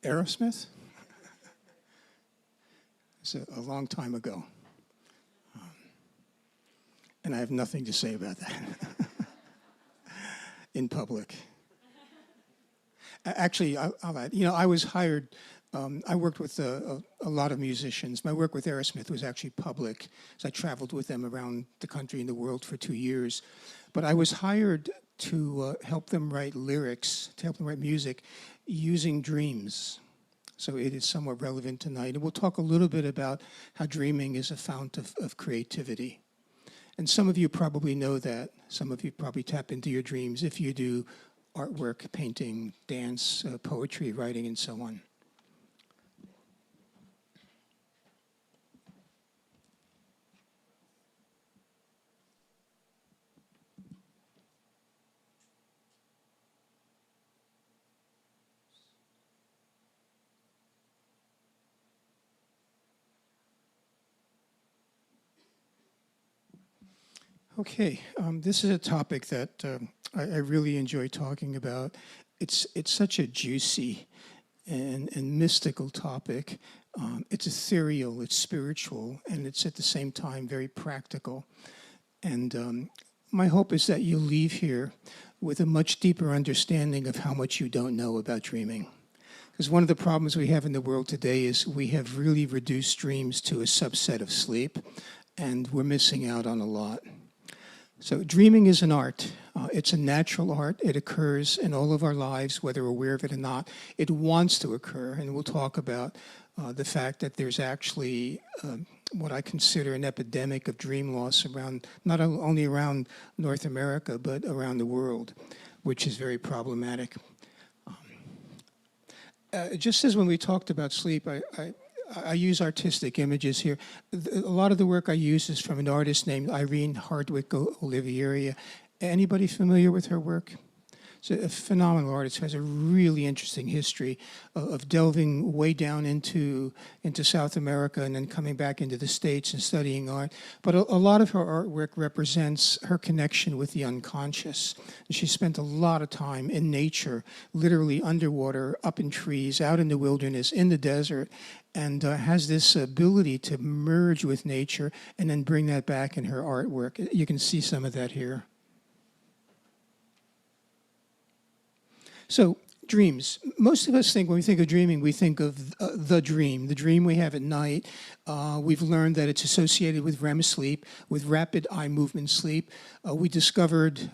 Aerosmith? It's a long time ago. And I have nothing to say about that in public. Actually, I'll add, I was hired, I worked with a lot of musicians. My work with Aerosmith was actually public, so I traveled with them around the country and the world for 2 years. But I was hired to help them write lyrics, to help them write music using dreams. So it is somewhat relevant tonight. And we'll talk a little bit about how dreaming is a fount of creativity. And some of you probably know that. Some of you probably tap into your dreams if you do artwork, painting, dance, poetry, writing, and so on. Okay, this is a topic that I really enjoy talking about. It's such a juicy and mystical topic. It's ethereal, it's spiritual, and it's at the same time very practical. And my hope is that you leave here with a much deeper understanding of how much you don't know about dreaming. Because one of the problems we have in the world today is we have really reduced dreams to a subset of sleep, and we're missing out on a lot. So dreaming is an art. It's a natural art. It occurs in all of our lives, whether we're aware of it or not. It wants to occur, and we'll talk about the fact that there's actually what I consider an epidemic of dream loss around, not only around North America, but around the world, which is very problematic. Just as when we talked about sleep, I use artistic images here. A lot of the work I use is from an artist named Irene Hardwick Olivieri. Anybody familiar with her work? She's a phenomenal artist who has a really interesting history of delving way down into South America and then coming back into the States and studying art. But a lot of her artwork represents her connection with the unconscious. And she spent a lot of time in nature, literally underwater, up in trees, out in the wilderness, in the desert, and has this ability to merge with nature and then bring that back in her artwork. You can see some of that here. So dreams. Most of us think, when we think of dreaming, we think of the dream we have at night. We've learned that it's associated with REM sleep, with rapid eye movement sleep. We discovered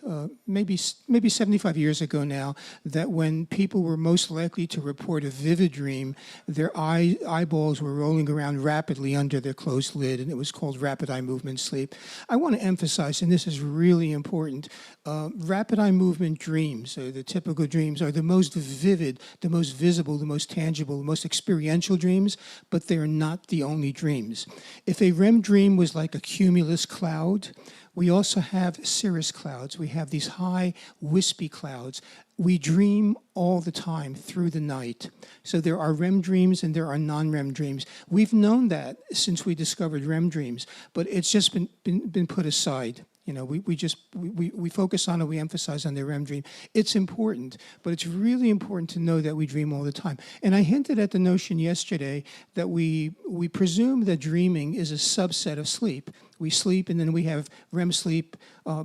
maybe 75 years ago now that when people were most likely to report a vivid dream, their eyeballs were rolling around rapidly under their closed lid, and it was called rapid eye movement sleep. I want to emphasize, and this is really important, rapid eye movement dreams, the typical dreams, are the most vivid, the most visible, the most tangible, the most experiential dreams, but they're not the only dreams. If a REM dream was like a cumulus cloud, we also have cirrus clouds. We have these high, wispy clouds. We dream all the time through the night. So there are REM dreams and there are non-REM dreams. We've known that since we discovered REM dreams, but it's just been put aside. You know, we focus on it, we emphasize on the REM dream. It's important, but it's really important to know that we dream all the time. And I hinted at the notion yesterday that we presume that dreaming is a subset of sleep. We sleep and then we have REM sleep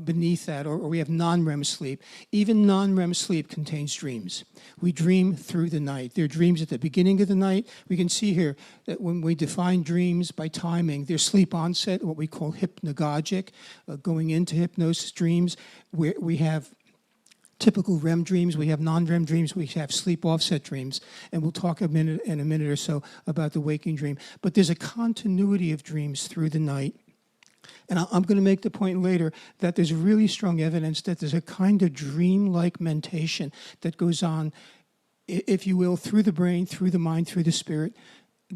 beneath that, or we have non-REM sleep. Even non-REM sleep contains dreams. We dream through the night. There are dreams at the beginning of the night. We can see here that when we define dreams by timing, there's sleep onset, what we call hypnagogic, going into hypnosis dreams, where we have typical REM dreams, we have non-REM dreams, we have sleep offset dreams, and we'll talk in a minute or so about the waking dream. But there's a continuity of dreams through the night. And I'm going to make the point later that there's really strong evidence that there's a kind of dream-like mentation that goes on, if you will, through the brain, through the mind, through the spirit,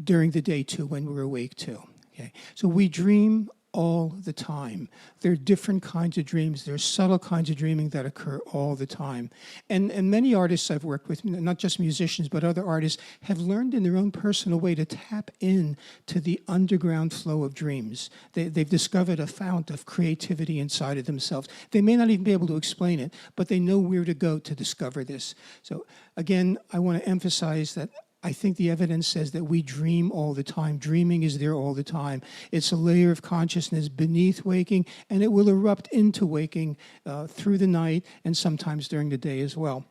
during the day too, when we're awake too. Okay? So we dream all the time. There are different kinds of dreams. There are subtle kinds of dreaming that occur all the time. And many artists I've worked with, not just musicians, but other artists, have learned in their own personal way to tap in to the underground flow of dreams. They've discovered a fount of creativity inside of themselves. They may not even be able to explain it, but they know where to go to discover this. So again, I want to emphasize that I think the evidence says that we dream all the time. Dreaming is there all the time. It's a layer of consciousness beneath waking, and it will erupt into waking through the night and sometimes during the day as well.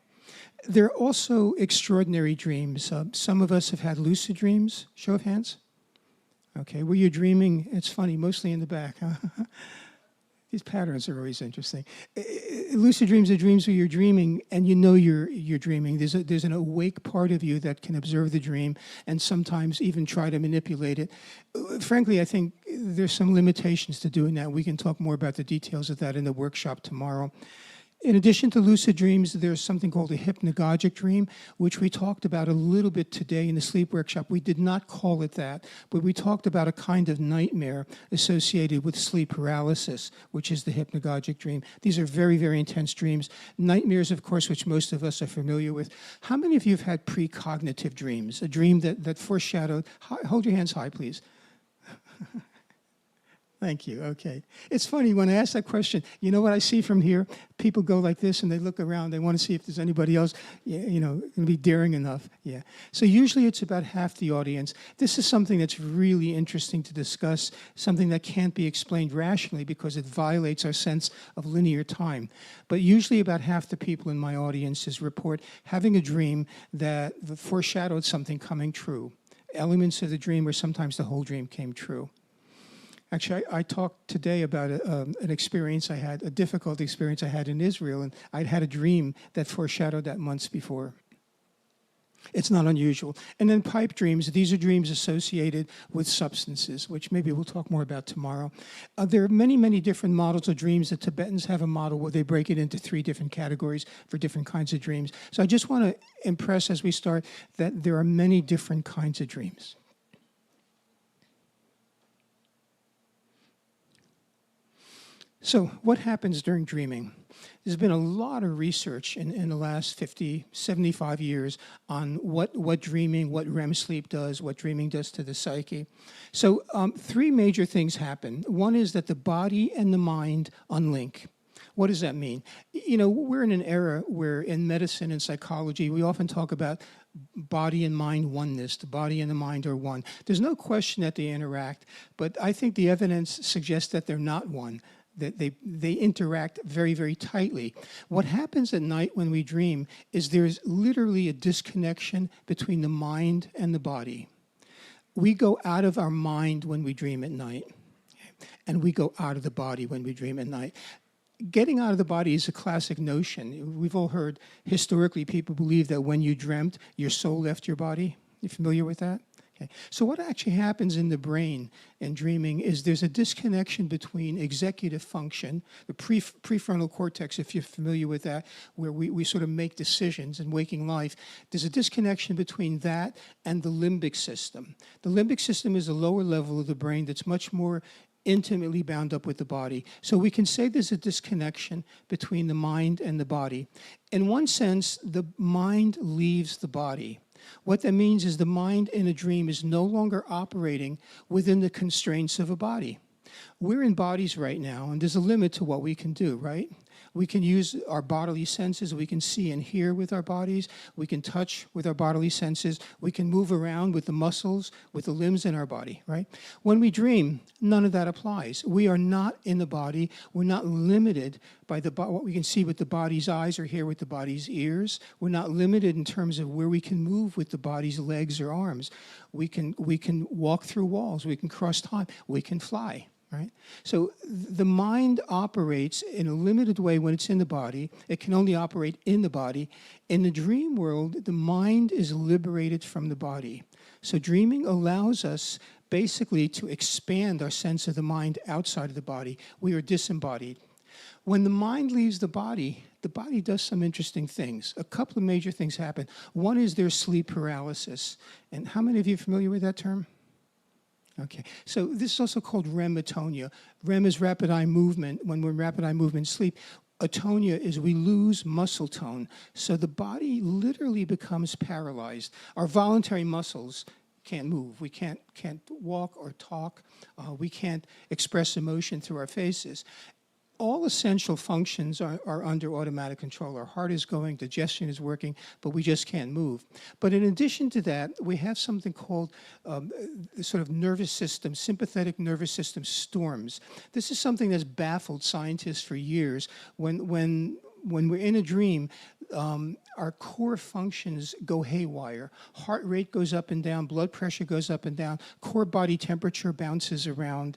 There are also extraordinary dreams. Some of us have had lucid dreams. Show of hands. Okay, were you dreaming? It's funny, mostly in the back. Huh? These patterns are always interesting. Lucid dreams are dreams where you're dreaming and you know you're dreaming. There's an awake part of you that can observe the dream and sometimes even try to manipulate it. Frankly, I think there's some limitations to doing that. We can talk more about the details of that in the workshop tomorrow. In addition to lucid dreams, there's something called a hypnagogic dream, which we talked about a little bit today in the sleep workshop. We did not call it that, but we talked about a kind of nightmare associated with sleep paralysis, which is the hypnagogic dream. These are very, very intense dreams. Nightmares, of course, which most of us are familiar with. How many of you have had precognitive dreams, a dream that foreshadowed? Hold your hands high, please. Thank you. Okay. It's funny, when I ask that question, you know what I see from here? People go like this and they look around. They want to see if there's anybody else, going to be daring enough. Yeah. So usually it's about half the audience. This is something that's really interesting to discuss, something that can't be explained rationally because it violates our sense of linear time. But usually about half the people in my audiences report having a dream that foreshadowed something coming true. Elements of the dream or sometimes the whole dream came true. Actually, I talked today about an experience I had, a difficult experience I had in Israel, and I'd had a dream that foreshadowed that months before. It's not unusual. And then pipe dreams, these are dreams associated with substances, which maybe we'll talk more about tomorrow. There are many, many different models of dreams. The Tibetans have a model where they break it into 3 different categories for different kinds of dreams. So I just want to impress as we start that there are many different kinds of dreams. So what happens during dreaming? There's been a lot of research in the last 50, 75 years on what dreaming, what REM sleep does, what dreaming does to the psyche. So 3 major things happen. One is that the body and the mind unlink. What does that mean? We're in an era where in medicine and psychology, we often talk about body and mind oneness. The body and the mind are one. There's no question that they interact, but I think the evidence suggests that they're not one, that they interact very, very tightly. What happens at night when we dream is there's literally a disconnection between the mind and the body. We go out of our mind when we dream at night, and we go out of the body when we dream at night. Getting out of the body is a classic notion. We've all heard historically people believe that when you dreamt, your soul left your body. You familiar with that? Okay. So what actually happens in the brain in dreaming is there's a disconnection between executive function, the prefrontal cortex, if you're familiar with that, where we sort of make decisions in waking life. There's a disconnection between that and the limbic system. The limbic system is a lower level of the brain that's much more intimately bound up with the body. So we can say there's a disconnection between the mind and the body. In one sense, the mind leaves the body. What that means is the mind in a dream is no longer operating within the constraints of a body. We're in bodies right now, and there's a limit to what we can do, right? We can use our bodily senses. We can see and hear with our bodies. We can touch with our bodily senses. We can move around with the muscles, with the limbs in our body, right? When we dream, none of that applies. We are not in the body. We're not limited by what we can see with the body's eyes or hear with the body's ears. We're not limited in terms of where we can move with the body's legs or arms. We can walk through walls. We can cross time. We can fly. Right? So the mind operates in a limited way when it's in the body. It can only operate in the body. In the dream world, the mind is liberated from the body. So dreaming allows us basically to expand our sense of the mind outside of the body. We are disembodied. When the mind leaves the body does some interesting things. A couple of major things happen. One is there's sleep paralysis. And how many of you are familiar with that term? Okay, so this is also called REM atonia. REM is rapid eye movement. When we're in rapid eye movement sleep, atonia is we lose muscle tone. So the body literally becomes paralyzed. Our voluntary muscles can't move. We can't walk or talk. We can't express emotion through our faces. all essential functions are under automatic control. Our heart is going, digestion is working, but we just can't move. But in addition to that, we have something called sort of nervous system, sympathetic nervous system storms. This is something that's baffled scientists for years. When we're in a dream, our core functions go haywire. Heart rate goes up and down, blood pressure goes up and down, core body temperature bounces around.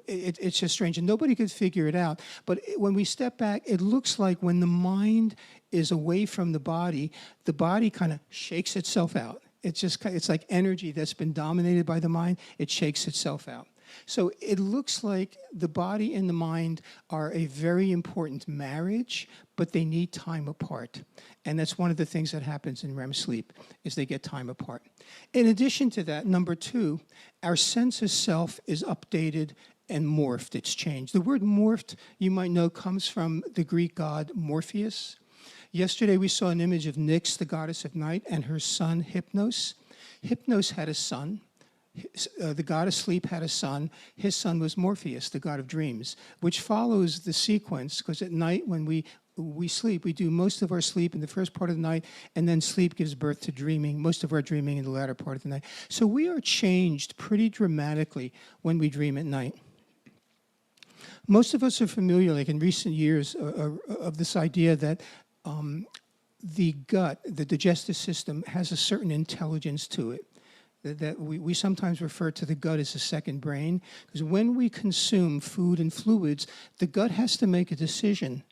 It's just strange, and nobody could figure it out. But when we step back, it looks like when the mind is away from the body kind of shakes itself out. It's like energy that's been dominated by the mind. It shakes itself out. So it looks like the body and the mind are a very important marriage, but they need time apart. And that's one of the things that happens in REM sleep, is they get time apart. In addition to that, number two, our sense of self is updated and morphed. It's changed. The word morphed, you might know, comes from the Greek god Morpheus. Yesterday we saw an image of Nyx, the goddess of night, and her son Hypnos. Hypnos had a son. The god of sleep had a son. His son was Morpheus, the god of dreams, which follows the sequence, because at night when we sleep, we do most of our sleep in the first part of the night, and then sleep gives birth to dreaming, most of our dreaming in the latter part of the night. So we are changed pretty dramatically when we dream at night. Most of us are familiar, like in recent years, of this idea that the gut, the digestive system, has a certain intelligence to it. That we sometimes refer to the gut as a second brain, because when we consume food and fluids, the gut has to make a decision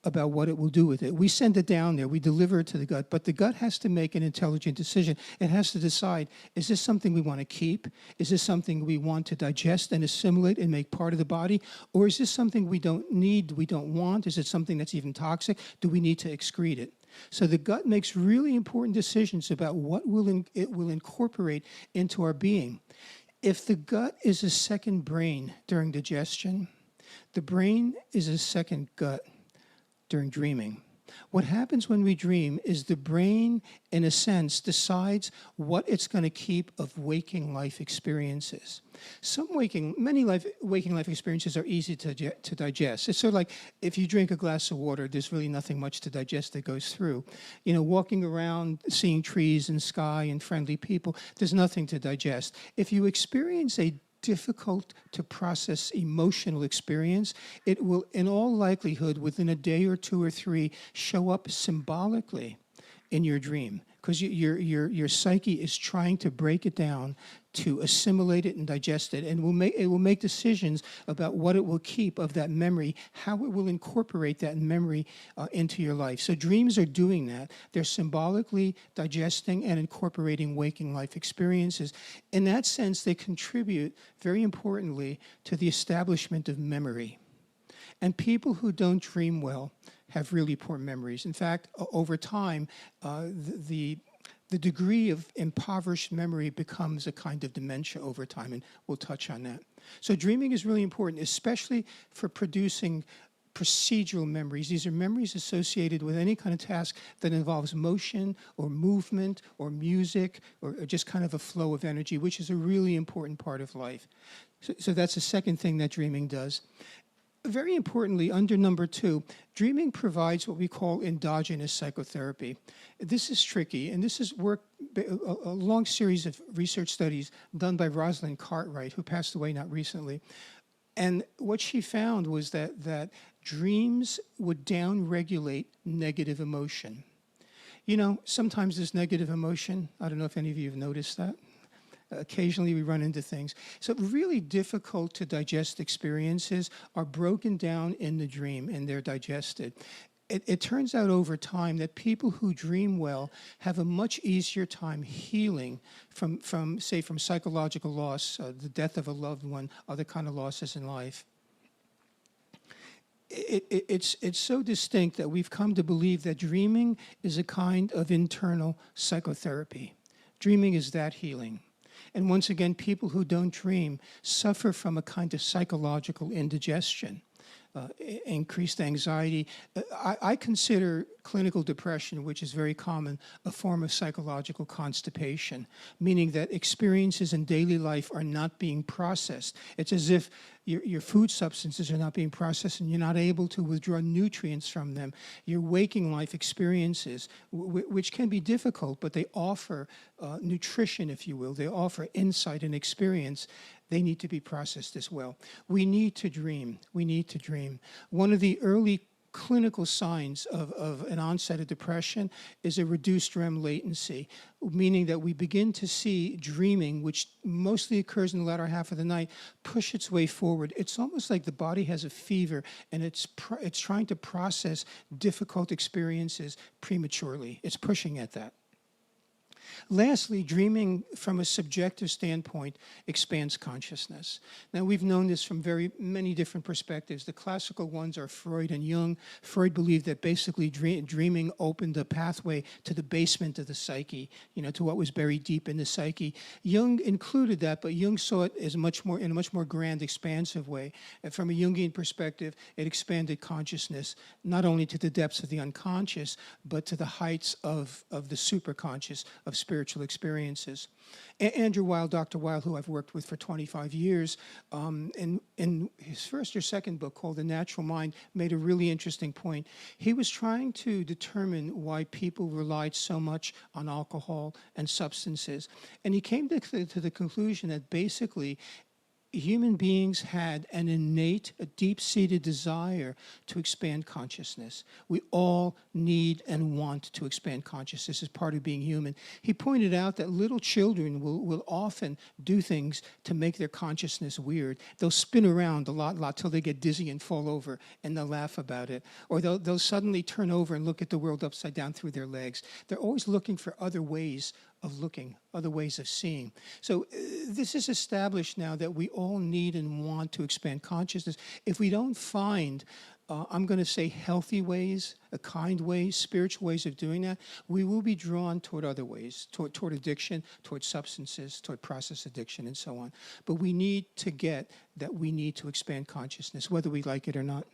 about what it will do with it. We send it down there, we deliver it to the gut, but the gut has to make an intelligent decision. It has to decide, is this something we want to keep? Is this something we want to digest and assimilate and make part of the body? Or is this something we don't need, we don't want? Is it something that's even toxic? Do we need to excrete it? So the gut makes really important decisions about what it will incorporate into our being. If the gut is a second brain during digestion, the brain is a second gut during dreaming. What happens when we dream is the brain, in a sense, decides what it's going to keep of waking life experiences. Many waking life experiences are easy to digest. It's sort of like if you drink a glass of water, there's really nothing much to digest that goes through. You know, walking around, seeing trees and sky and friendly people, there's nothing to digest. If you experience a difficult to process emotional experience, it will, in all likelihood, within a day or two or three, show up symbolically in your dream, because your psyche is trying to break it down to assimilate it and digest it, and it will make decisions about what it will keep of that memory, how it will incorporate that memory into your life. So dreams are doing that. They're symbolically digesting and incorporating waking life experiences. In that sense, they contribute, very importantly, to the establishment of memory. And people who don't dream well have really poor memories. In fact, over time, the degree of impoverished memory becomes a kind of dementia over time, and we'll touch on that. So dreaming is really important, especially for producing procedural memories. These are memories associated with any kind of task that involves motion or movement or music or just kind of a flow of energy, which is a really important part of life. So that's the second thing that dreaming does. Very importantly, under number two, dreaming provides what we call endogenous psychotherapy. This is tricky, and this is a long series of research studies done by Rosalind Cartwright, who passed away not recently. And what she found was that dreams would downregulate negative emotion. You know, sometimes this negative emotion, I don't know if any of you have noticed that. Occasionally we run into things. So really difficult to digest experiences are broken down in the dream and they're digested. It turns out over time that people who dream well have a much easier time healing from psychological loss, the death of a loved one, other kind of losses in life. It's so distinct that we've come to believe that dreaming is a kind of internal psychotherapy. Dreaming is that healing. And once again, people who don't dream suffer from a kind of psychological indigestion. increased anxiety. I consider clinical depression, which is very common, a form of psychological constipation, meaning that experiences in daily life are not being processed. It's as if your food substances are not being processed and you're not able to withdraw nutrients from them. Your waking life experiences, which can be difficult, but they offer nutrition, if you will. They offer insight and experience. They need to be processed as well. We need to dream. We need to dream. One of the early clinical signs of an onset of depression is a reduced REM latency, meaning that we begin to see dreaming, which mostly occurs in the latter half of the night, push its way forward. It's almost like the body has a fever and it's trying to process difficult experiences prematurely. It's pushing at that. Lastly, dreaming from a subjective standpoint expands consciousness. Now, we've known this from very many different perspectives. The classical ones are Freud and Jung. Freud believed that basically dreaming opened a pathway to the basement of the psyche, to what was buried deep in the psyche. Jung included that, but Jung saw it as in a much more grand, expansive way. And from a Jungian perspective, it expanded consciousness, not only to the depths of the unconscious, but to the heights of the superconscious, of spiritual experiences. Andrew Weil, Dr. Weil, who I've worked with for 25 years, in his first or second book called The Natural Mind, made a really interesting point. He was trying to determine why people relied so much on alcohol and substances. And he came to the conclusion that basically human beings had an innate, a deep-seated desire to expand consciousness. We all need and want to expand consciousness as part of being human. He pointed out that little children will often do things to make their consciousness weird. They'll spin around a lot till they get dizzy and fall over, and they'll laugh about it. Or they'll suddenly turn over and look at the world upside down through their legs. They're always looking for other ways of looking, other ways of seeing. So this is established now that we all need and want to expand consciousness. If we don't find, I'm going to say healthy ways, kind ways, spiritual ways of doing that, we will be drawn toward other ways, toward addiction, toward substances, toward process addiction, and so on. But we need to get that we need to expand consciousness, whether we like it or not.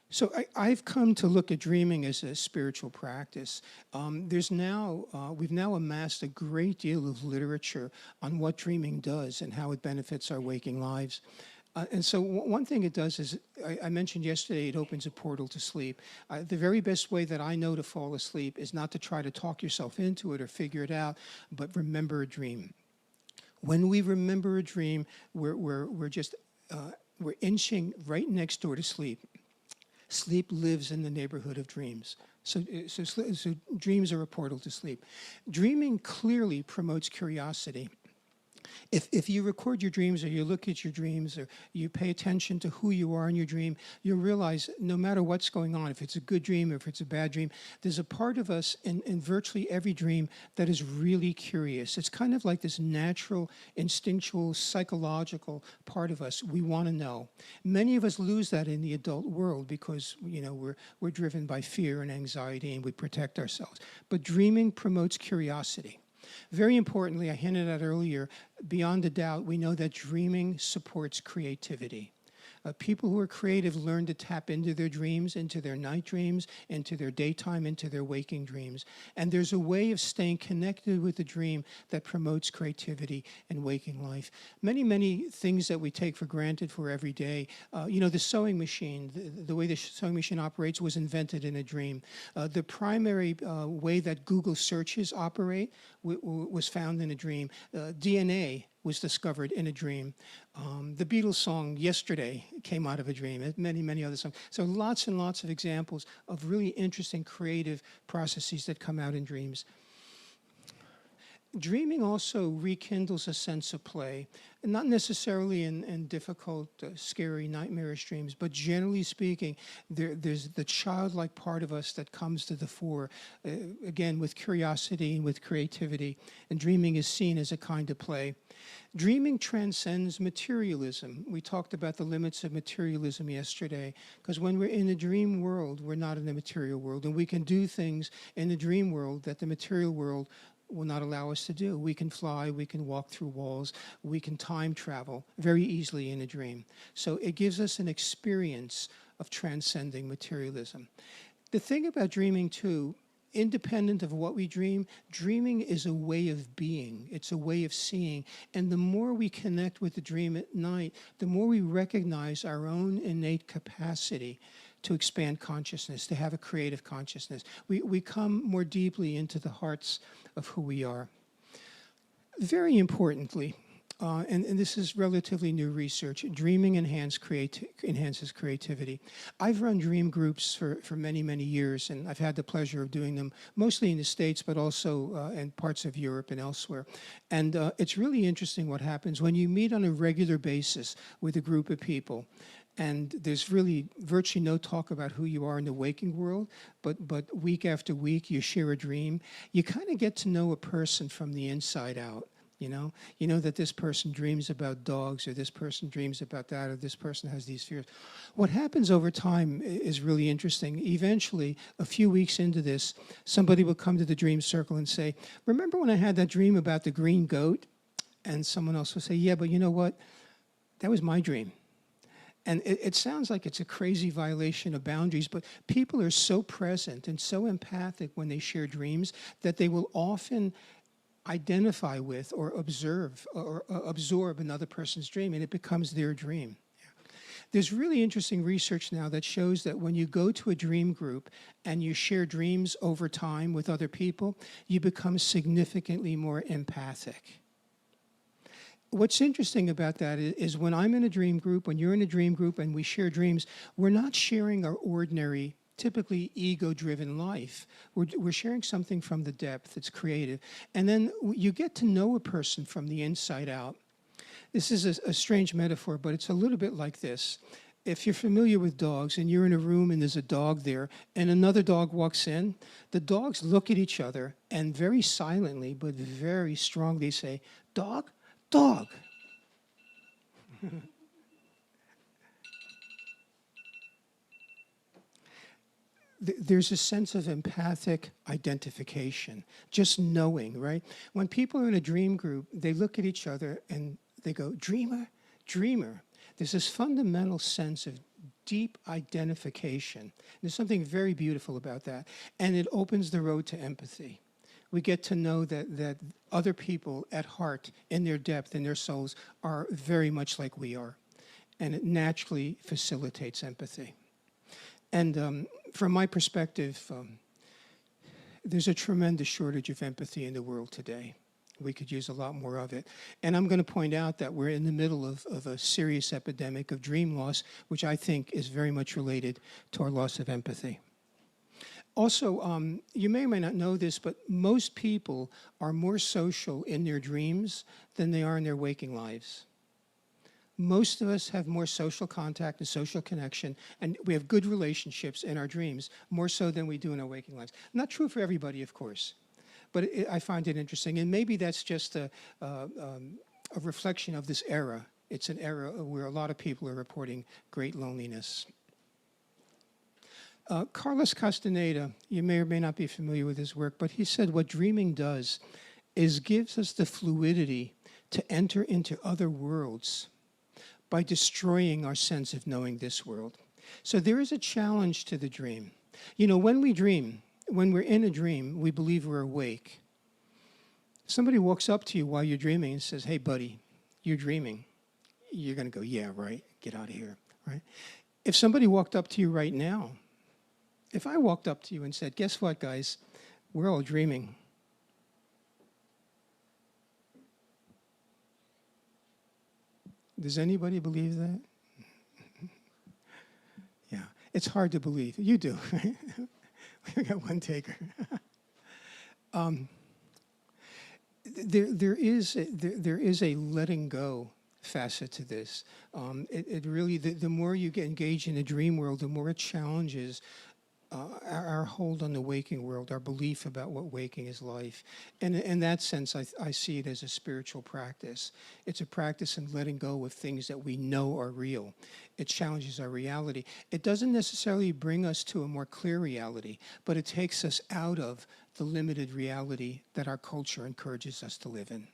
So I've come to look at dreaming as a spiritual practice. We've now amassed a great deal of literature on what dreaming does and how it benefits our waking lives. And so one thing it does is, I mentioned yesterday, it opens a portal to sleep. The very best way that I know to fall asleep is not to try to talk yourself into it or figure it out, but remember a dream. When we remember a dream, we're inching right next door to sleep. Sleep lives in the neighborhood of dreams. So dreams are a portal to sleep. Dreaming clearly promotes curiosity. If you record your dreams or you look at your dreams or you pay attention to who you are in your dream, you'll realize no matter what's going on, if it's a good dream or if it's a bad dream, there's a part of us in virtually every dream that is really curious. It's kind of like this natural, instinctual, psychological part of us. We want to know. Many of us lose that in the adult world because we're driven by fear and anxiety and we protect ourselves. But dreaming promotes curiosity. Very importantly, I hinted at earlier, beyond a doubt, we know that dreaming supports creativity. People who are creative learn to tap into their dreams, into their night dreams, into their daytime, into their waking dreams. And there's a way of staying connected with the dream that promotes creativity and waking life. Many, many things that we take for granted for every day. The sewing machine, the way the sewing machine operates was invented in a dream. The primary way that Google searches operate was found in a dream. DNA was discovered in a dream. The Beatles song Yesterday came out of a dream, many, many other songs. So lots and lots of examples of really interesting creative processes that come out in dreams. Dreaming also rekindles a sense of play, not necessarily in difficult, scary, nightmarish dreams, but generally speaking, there's the childlike part of us that comes to the fore, again, with curiosity and with creativity, and dreaming is seen as a kind of play. Dreaming transcends materialism. We talked about the limits of materialism yesterday, because when we're in the dream world, we're not in the material world, and we can do things in the dream world that the material world will not allow us to do. We can fly, we can walk through walls, we can time travel very easily in a dream. So it gives us an experience of transcending materialism. The thing about dreaming too, independent of what we dream, dreaming is a way of being. It's a way of seeing. And the more we connect with the dream at night, the more we recognize our own innate capacity to expand consciousness, to have a creative consciousness. We come more deeply into the hearts of who we are. Very importantly, and this is relatively new research, dreaming enhances creativity. I've run dream groups for many, many years, and I've had the pleasure of doing them mostly in the States, but also in parts of Europe and elsewhere. And it's really interesting what happens when you meet on a regular basis with a group of people. And there's really virtually no talk about who you are in the waking world, but week after week you share a dream. You kind of get to know a person from the inside out. You know that this person dreams about dogs, or this person dreams about that, or this person has these fears. What happens over time is really interesting. Eventually, a few weeks into this, somebody will come to the dream circle and say, remember when I had that dream about the green goat? And someone else will say, yeah, but you know what? That was my dream. And it sounds like it's a crazy violation of boundaries, but people are so present and so empathic when they share dreams that they will often identify with or observe or absorb another person's dream, and it becomes their dream. There's really interesting research now that shows that when you go to a dream group and you share dreams over time with other people, you become significantly more empathic. What's interesting about that is when I'm in a dream group, when you're in a dream group and we share dreams, we're not sharing our ordinary, typically ego-driven life. We're sharing something from the depth. It's creative. And then you get to know a person from the inside out. This is a strange metaphor, but it's a little bit like this. If you're familiar with dogs and you're in a room and there's a dog there and another dog walks in, the dogs look at each other and very silently but very strongly say, dog, dog. There's a sense of empathic identification, just knowing, right? When people are in a dream group, they look at each other and they go, dreamer, dreamer. There's this fundamental sense of deep identification. There's something very beautiful about that. And it opens the road to empathy. We get to know that other people at heart, in their depth, in their souls, are very much like we are. And it naturally facilitates empathy. And from my perspective, there's a tremendous shortage of empathy in the world today. We could use a lot more of it. And I'm going to point out that we're in the middle of a serious epidemic of dream loss, which I think is very much related to our loss of empathy. Also, you may or may not know this, but most people are more social in their dreams than they are in their waking lives. Most of us have more social contact and social connection, and we have good relationships in our dreams, more so than we do in our waking lives. Not true for everybody, of course, but I find it interesting, and maybe that's just a reflection of this era. It's an era where a lot of people are reporting great loneliness. Carlos Castaneda, you may or may not be familiar with his work, but he said what dreaming does is gives us the fluidity to enter into other worlds by destroying our sense of knowing this world. So there is a challenge to the dream. You know, when we dream, when we're in a dream, we believe we're awake. Somebody walks up to you while you're dreaming and says, hey, buddy, you're dreaming. You're going to go, yeah, right, get out of here, right? If somebody walked up to you right now, if I walked up to you and said, guess what, guys, we're all dreaming. Does anybody believe that? Yeah, it's hard to believe. You do, right? We got one taker. There is a letting go facet to this. It really, the more you get engaged in the dream world, the more it challenges our hold on the waking world, our belief about what waking is life. And in that sense, I see it as a spiritual practice. It's a practice in letting go of things that we know are real. It challenges our reality. It doesn't necessarily bring us to a more clear reality, but it takes us out of the limited reality that our culture encourages us to live in.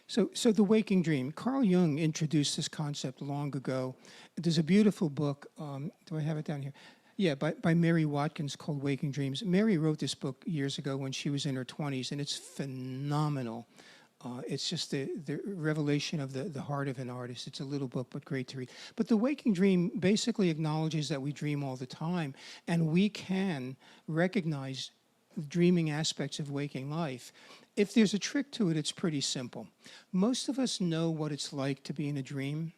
So the waking dream. Carl Jung introduced this concept long ago. There's a beautiful book. Do I have it down here? Yeah, by Mary Watkins called Waking Dreams. Mary wrote this book years ago when she was in her 20s, and it's phenomenal. It's just the revelation of the heart of an artist. It's a little book, but great to read. But the waking dream basically acknowledges that we dream all the time, and we can recognize dreaming aspects of waking life. If there's a trick to it, it's pretty simple. Most of us know what it's like to be in a dream.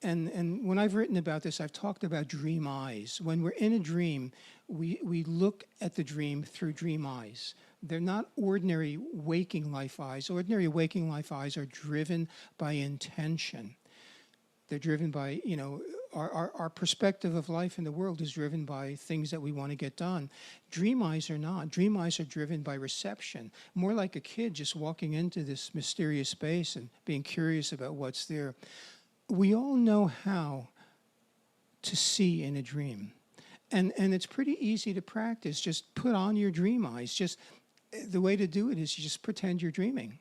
And when I've written about this, I've talked about dream eyes. When we're in a dream, we look at the dream through dream eyes. They're not ordinary waking life eyes. Ordinary waking life eyes are driven by intention. They're driven by, our perspective of life in the world is driven by things that we want to get done. Dream eyes are not. Dream eyes are driven by reception, more like a kid just walking into this mysterious space and being curious about what's there. We all know how to see in a dream. And it's pretty easy to practice. Just put on your dream eyes. Just the way to do it is you just pretend you're dreaming.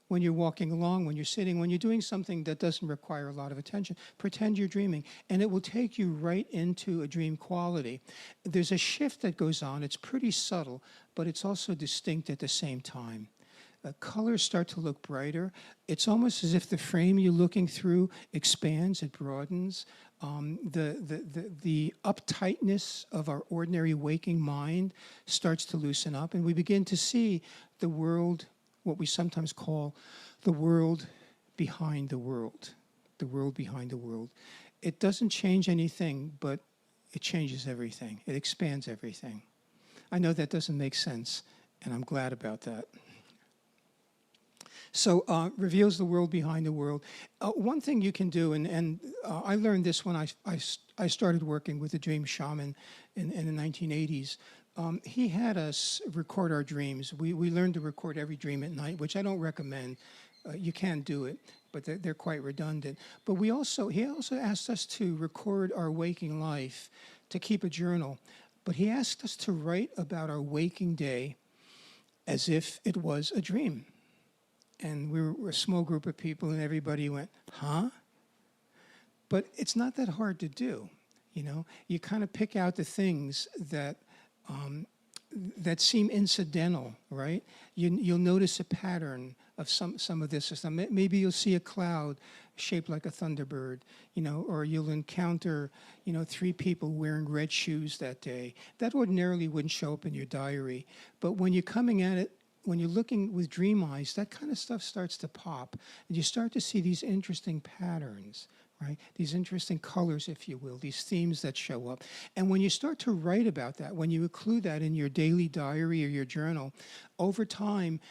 When you're walking along, when you're sitting, when you're doing something that doesn't require a lot of attention, pretend you're dreaming, and it will take you right into a dream quality. There's a shift that goes on. It's pretty subtle, but it's also distinct at the same time. Colors start to look brighter. It's almost as if the frame you're looking through expands, it broadens. The uptightness of our ordinary waking mind starts to loosen up, and we begin to see the world, what we sometimes call the world behind the world, the world behind the world. It doesn't change anything, but it changes everything. It expands everything. I know that doesn't make sense, and I'm glad about that. So reveals the world behind the world. One thing you can do, and I learned this when I started working with a dream shaman in the 1980s. He had us record our dreams. We learned to record every dream at night, which I don't recommend. You can do it, but they're quite redundant. But he also asked us to record our waking life, to keep a journal. But he asked us to write about our waking day as if it was a dream. And we were a small group of people, and everybody went, huh? But it's not that hard to do, You kind of pick out the things that seem incidental, right? You'll notice a pattern of some of this system. Maybe you'll see a cloud shaped like a thunderbird, or you'll encounter, 3 people wearing red shoes that day. That ordinarily wouldn't show up in your diary. But when you're coming at it, when you're looking with dream eyes, that kind of stuff starts to pop. And you start to see these interesting patterns, right? These interesting colors, if you will, these themes that show up. And when you start to write about that, when you include that in your daily diary or your journal, over time,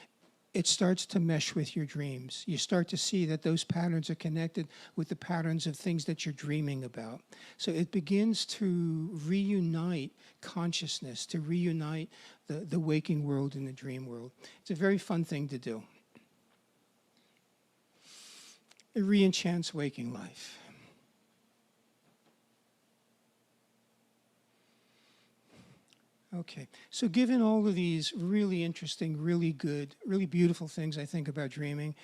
it starts to mesh with your dreams. You start to see that those patterns are connected with the patterns of things that you're dreaming about. So it begins to reunite consciousness, to reunite the waking world and the dream world. It's a very fun thing to do. It re-enchants waking life. Okay, so given all of these really interesting, really good, really beautiful things I think about dreaming,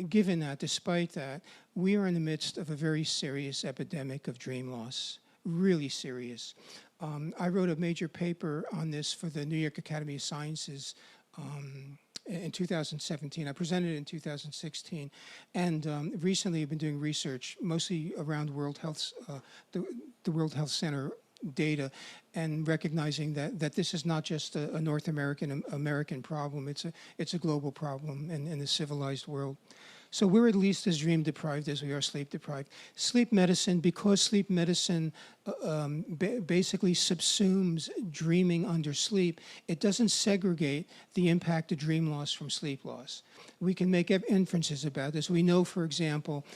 given that, despite that, we are in the midst of a very serious epidemic of dream loss, really serious. I wrote a major paper on this for the New York Academy of Sciences in 2017. I presented it in 2016, and recently I've been doing research, mostly around World Health, the World Health Center data, and recognizing that this is not just a North American problem, it's a global problem in the civilized world. So we're at least as dream deprived as we are sleep deprived. Sleep medicine, because sleep medicine basically subsumes dreaming under sleep, it doesn't segregate the impact of dream loss from sleep loss. We can make inferences about this. We know, for example,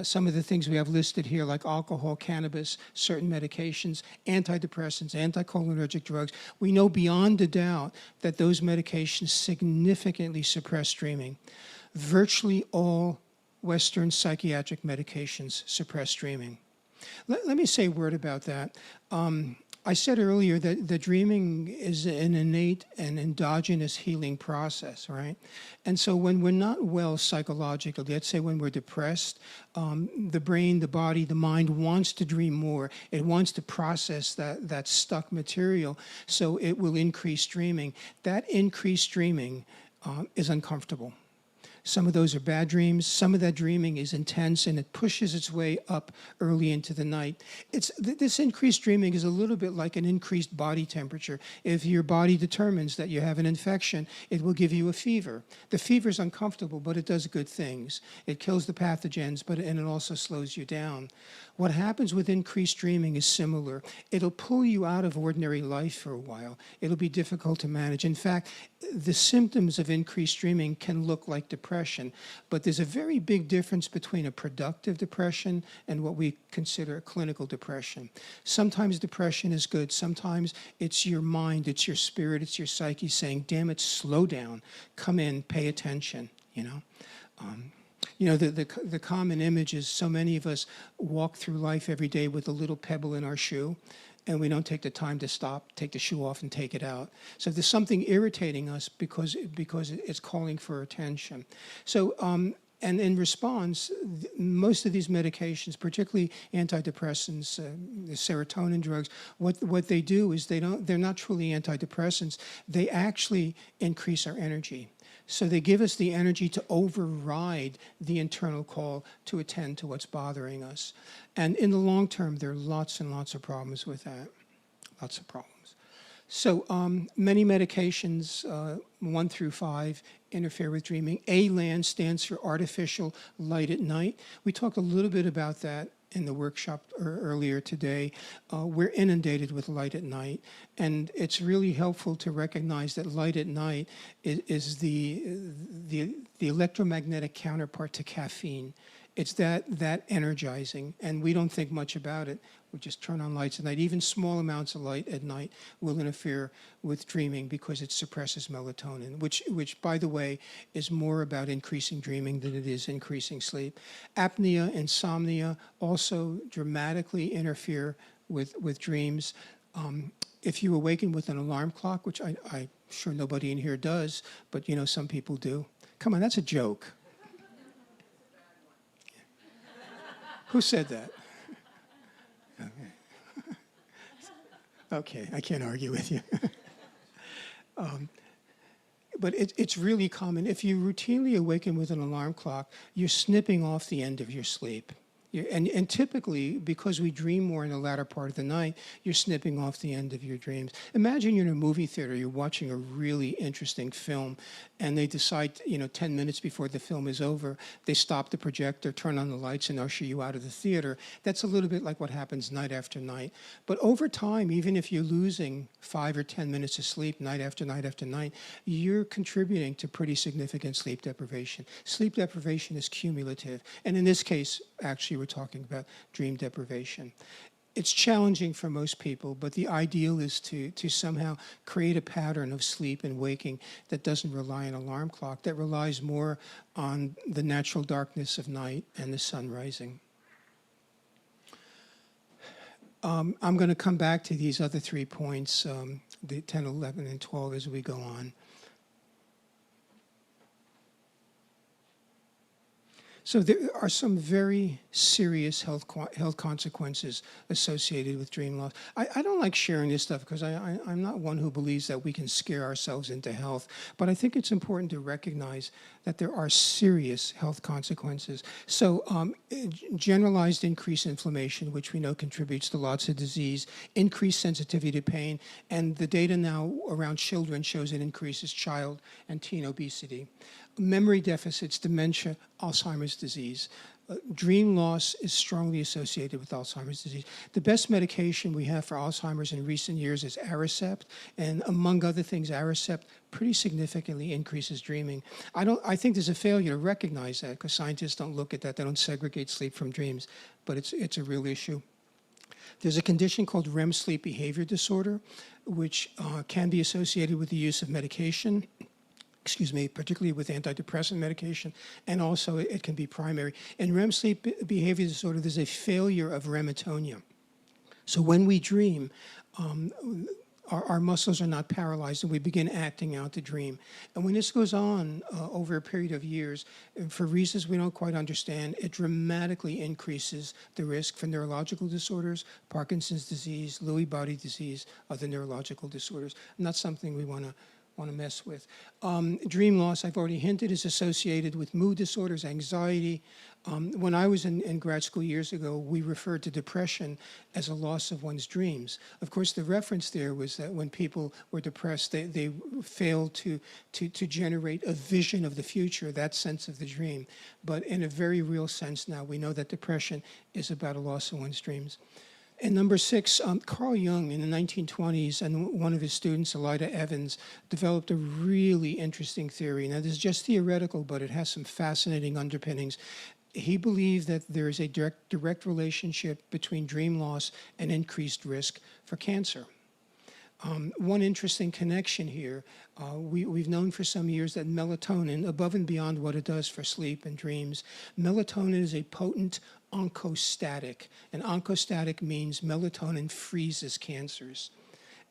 some of the things we have listed here, like alcohol, cannabis, certain medications, antidepressants, anticholinergic drugs, we know beyond a doubt that those medications significantly suppress dreaming. Virtually all Western psychiatric medications suppress dreaming. Let me say a word about that. I said earlier that the dreaming is an innate and endogenous healing process, right? And so when we're not well psychologically, let's say when we're depressed, the brain, the body, the mind wants to dream more. It wants to process that stuck material, so it will increase dreaming. That increased dreaming is uncomfortable. Some of those are bad dreams. Some of that dreaming is intense, and it pushes its way up early into the night. This increased dreaming is a little bit like an increased body temperature. If your body determines that you have an infection, it will give you a fever. The fever is uncomfortable, but it does good things. It kills the pathogens, and it also slows you down. What happens with increased dreaming is similar. It'll pull you out of ordinary life for a while. It'll be difficult to manage. In fact, the symptoms of increased dreaming can look like depression, but there's a very big difference between a productive depression and what we consider a clinical depression. Sometimes depression is good. Sometimes it's your mind, it's your spirit, it's your psyche saying, damn it, slow down, come in, pay attention, you know. The common image is so many of us walk through life every day with a little pebble in our shoe, and we don't take the time to stop, take the shoe off, and take it out. So there's something irritating us because it's calling for attention. So, and in response, most of these medications, particularly antidepressants, the serotonin drugs, what they do is they're not truly antidepressants. They actually increase our energy. So they give us the energy to override the internal call to attend to what's bothering us. And in the long term, there are lots and lots of problems with that, lots of problems. So many medications, 1 through 5, interfere with dreaming. ALAN stands for artificial light at night. We talked a little bit about that in the workshop earlier today. We're inundated with light at night, and it's really helpful to recognize that light at night is the electromagnetic counterpart to caffeine. It's that energizing, and we don't think much about it. We just turn on lights at night. Even small amounts of light at night will interfere with dreaming because it suppresses melatonin, which by the way, is more about increasing dreaming than it is increasing sleep. Apnea, insomnia also dramatically interfere with dreams. If you awaken with an alarm clock, which I'm sure nobody in here does, but you know some people do. Come on, that's a joke. Who said that? Okay, I can't argue with you. But it's really common. If you routinely awaken with an alarm clock, you're snipping off the end of your sleep. And typically, because we dream more in the latter part of the night, you're snipping off the end of your dreams. Imagine you're in a movie theater, you're watching a really interesting film, and they decide, 10 minutes before the film is over, they stop the projector, turn on the lights, and usher you out of the theater. That's a little bit like what happens night after night. But over time, even if you're losing 5 or 10 minutes of sleep night after night after night, you're contributing to pretty significant sleep deprivation. Sleep deprivation is cumulative. And in this case, actually, we're talking about dream deprivation. It's challenging for most people, but the ideal is to somehow create a pattern of sleep and waking that doesn't rely on an alarm clock, that relies more on the natural darkness of night and the sun rising. I'm going to come back to these other 3 points, the 10, 11, and 12 as we go on. So there are some very serious health consequences associated with dream loss. I don't like sharing this stuff because I'm not one who believes that we can scare ourselves into health, but I think it's important to recognize that there are serious health consequences. So generalized increased inflammation, which we know contributes to lots of disease, increased sensitivity to pain, and the data now around children shows it increases child and teen obesity. Memory deficits, dementia, Alzheimer's disease. Dream loss is strongly associated with Alzheimer's disease. The best medication we have for Alzheimer's in recent years is Aricept, and among other things, Aricept pretty significantly increases dreaming. I think there's a failure to recognize that because scientists don't look at that. They don't segregate sleep from dreams, but it's a real issue. There's a condition called REM sleep behavior disorder, which can be associated with the use of medication, particularly with antidepressant medication, and also it can be primary. In REM sleep behavior disorder, there's a failure of rematonia. So when we dream, our muscles are not paralyzed and we begin acting out the dream. And when this goes on over a period of years, for reasons we don't quite understand, it dramatically increases the risk for neurological disorders, Parkinson's disease, Lewy body disease, other neurological disorders. Not something we want to mess with. Dream loss, I've already hinted, is associated with mood disorders, anxiety. When I was in grad school years ago, we referred to depression as a loss of one's dreams. Of course, the reference there was that when people were depressed, they failed to generate a vision of the future, that sense of the dream. But in a very real sense now, we know that depression is about a loss of one's dreams. And number 6, Carl Jung in the 1920s and one of his students, Elida Evans, developed a really interesting theory. Now, this is just theoretical, but it has some fascinating underpinnings. He believed that there is a direct relationship between dream loss and increased risk for cancer. One interesting connection here, we've known for some years that melatonin, above and beyond what it does for sleep and dreams, melatonin is a potent oncostatic. And oncostatic means melatonin freezes cancers.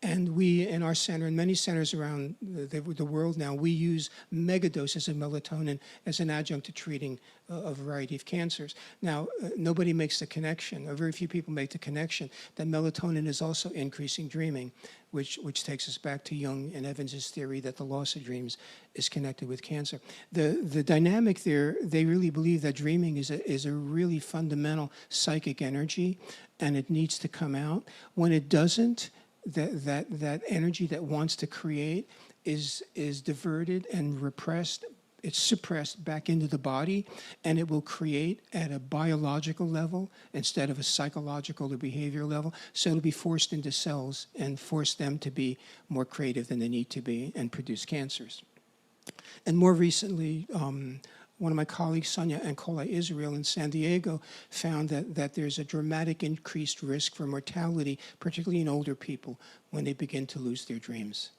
And we, in our center, and many centers around the world now, we use megadoses of melatonin as an adjunct to treating a variety of cancers. Now, nobody makes the connection, or very few people make the connection, that melatonin is also increasing dreaming, which takes us back to Jung and Evans' theory that the loss of dreams is connected with cancer. The dynamic there, they really believe that dreaming is a really fundamental psychic energy, and it needs to come out. When it doesn't, that energy that wants to create is diverted and repressed. It's suppressed back into the body, and it will create at a biological level instead of a psychological or behavioral level. So it'll be forced into cells and force them to be more creative than they need to be and produce cancers. And more recently, one of my colleagues, Sonia Ancola Israel in San Diego, found that there's a dramatic increased risk for mortality, particularly in older people, when they begin to lose their dreams.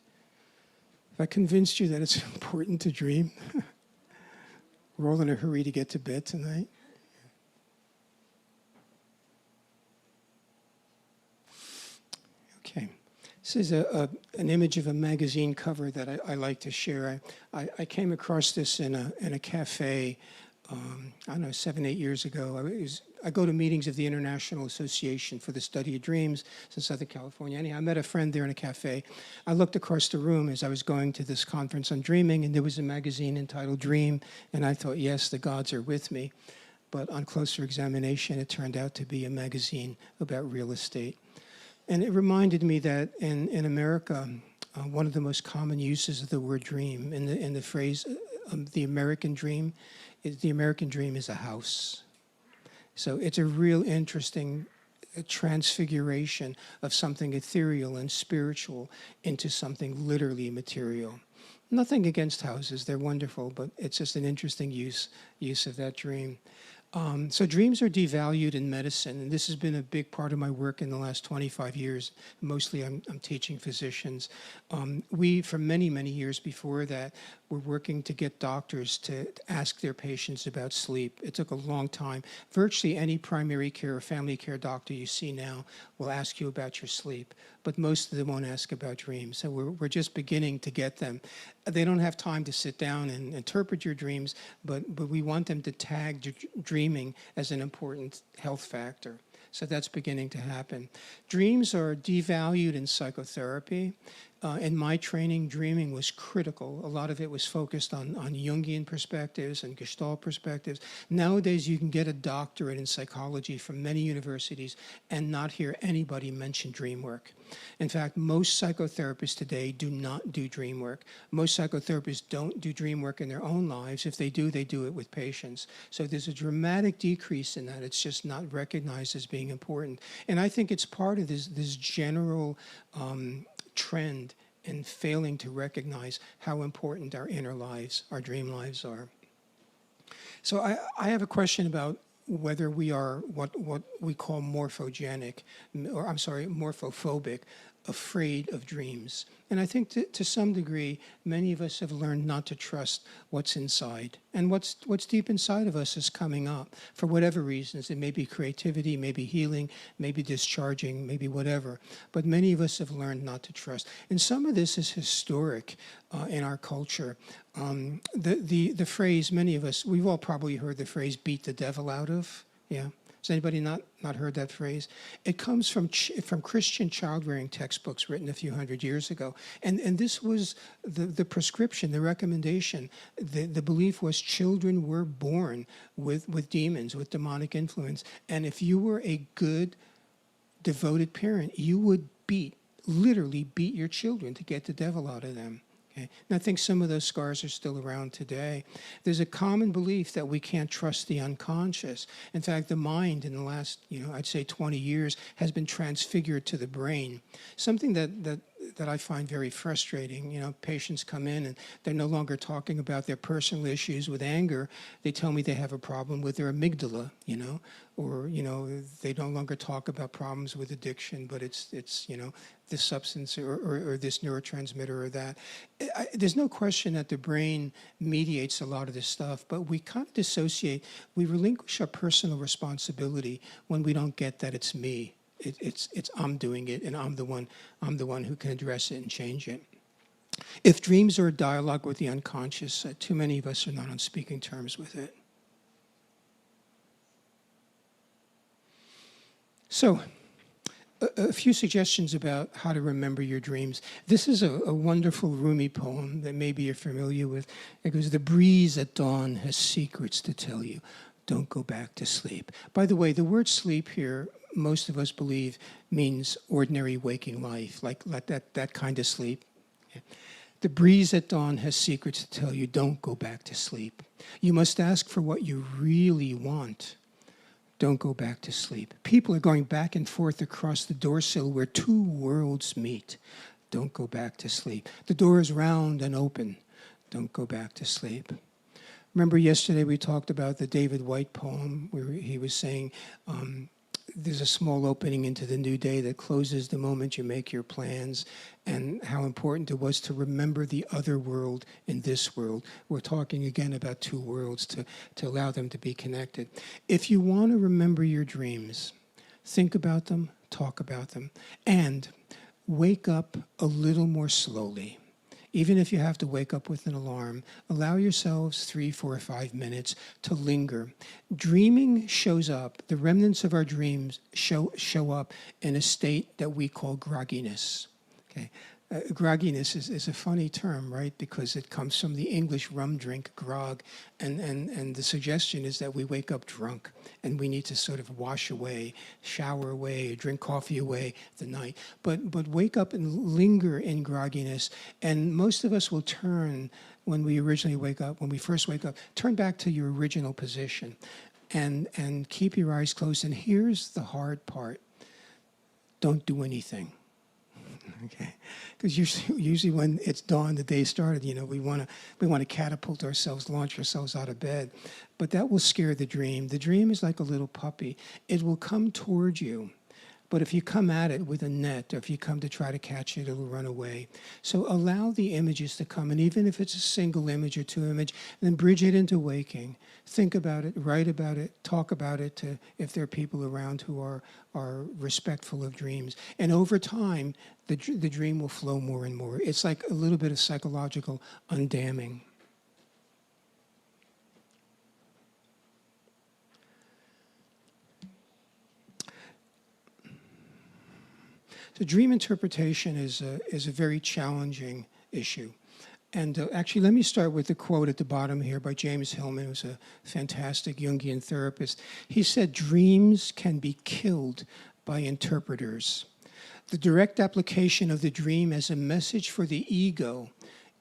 Have I convinced you that it's important to dream? We're all in a hurry to get to bed tonight. Okay. This is an image of a magazine cover that I like to share. I came across this in a cafe, I don't know, 7, 8 years ago. I go to meetings of the International Association for the Study of Dreams in Southern California. Anyhow, I met a friend there in a cafe. I looked across the room as I was going to this conference on dreaming, and there was a magazine entitled Dream, and I thought, yes, the gods are with me. But on closer examination, it turned out to be a magazine about real estate. And it reminded me that in America, one of the most common uses of the word dream in the phrase the American dream is a house. So it's a real interesting transfiguration of something ethereal and spiritual into something literally material. Nothing against houses, they're wonderful, but it's just an interesting use of that dream. So dreams are devalued in medicine, and this has been a big part of my work in the last 25 years. Mostly I'm teaching physicians. We, for many, many years before that, were working to get doctors to ask their patients about sleep. It took a long time. Virtually any primary care or family care doctor you see now will ask you about your sleep, but most of them won't ask about dreams. So we're just beginning to get them. They don't have time to sit down and interpret your dreams, but we want them to tag dreaming as an important health factor. So that's beginning to happen. Dreams are devalued in psychotherapy. In my training, dreaming was critical. A lot of it was focused on Jungian perspectives and Gestalt perspectives. Nowadays, you can get a doctorate in psychology from many universities and not hear anybody mention dream work. In fact, most psychotherapists today do not do dream work. Most psychotherapists don't do dream work in their own lives. If they do it with patients. So there's a dramatic decrease in that. It's just not recognized as being important. And I think it's part of this general trend in failing to recognize how important our inner lives, our dream lives are. So I have a question about whether we are what we call morphogenic, or I'm sorry, morphophobic, afraid of dreams. And I think to some degree, many of us have learned not to trust what's inside. And what's deep inside of us is coming up for whatever reasons. It may be creativity, maybe healing, maybe discharging, maybe whatever. But many of us have learned not to trust. And some of this is historic in our culture. The phrase, many of us, we've all probably heard the phrase, beat the devil out of. Yeah. Has anybody not heard that phrase? It comes from Christian child-rearing textbooks written a few hundred years ago. And this was the prescription, the recommendation. The belief was children were born with demons, with demonic influence. And if you were a good, devoted parent, you would literally beat your children to get the devil out of them. Okay. And I think some of those scars are still around today. There's a common belief that we can't trust the unconscious. In fact, the mind in the last, I'd say 20 years has been transfigured to the brain. Something that I find very frustrating. Patients come in and they're no longer talking about their personal issues with anger. They tell me they have a problem with their amygdala, or, they no longer talk about problems with addiction, but it's this substance or this neurotransmitter or that. There's no question that the brain mediates a lot of this stuff, but we kind of dissociate. We relinquish our personal responsibility when we don't get that it's me. It's I'm doing it, and I'm the one who can address it and change it. If dreams are a dialogue with the unconscious, too many of us are not on speaking terms with it. So, a few suggestions about how to remember your dreams. This is a wonderful Rumi poem that maybe you're familiar with. It goes, "The breeze at dawn has secrets to tell you. Don't go back to sleep." By the way, the word sleep here, most of us believe, means ordinary waking life, like that kind of sleep. Yeah. "The breeze at dawn has secrets to tell you. Don't go back to sleep. You must ask for what you really want. Don't go back to sleep. People are going back and forth across the doorsill where two worlds meet. Don't go back to sleep. The door is round and open. Don't go back to sleep." Remember yesterday we talked about the David Whyte poem where he was saying there's a small opening into the new day that closes the moment you make your plans, and how important it was to remember the other world in this world. We're talking again about two worlds to allow them to be connected. If you want to remember your dreams, think about them, talk about them, and wake up a little more slowly. Even if you have to wake up with an alarm, allow yourselves 3, 4, or 5 minutes to linger. Dreaming shows up, the remnants of our dreams show up in a state that we call grogginess. Okay. Grogginess is a funny term, right? Because it comes from the English rum drink, grog, and the suggestion is that we wake up drunk and we need to sort of wash away, shower away, drink coffee away the night. But wake up and linger in grogginess, and most of us will turn when we first wake up, turn back to your original position and keep your eyes closed. And here's the hard part. Don't do anything. Okay, because usually when it's dawn, the day started, we want to catapult ourselves, launch ourselves out of bed, but that will scare the dream. The dream is like a little puppy. It will come towards you, but if you come at it with a net, or if you come to try to catch it, it'll run away. So allow the images to come, and even if it's a single image or two image, then bridge it into waking. Think about it, write about it, talk about it if there are people around who are respectful of dreams. And over time, the dream will flow more and more. It's like a little bit of psychological undamming. So dream interpretation is a very challenging issue. And actually, let me start with the quote at the bottom here by James Hillman, who's a fantastic Jungian therapist. He said, "Dreams can be killed by interpreters. The direct application of the dream as a message for the ego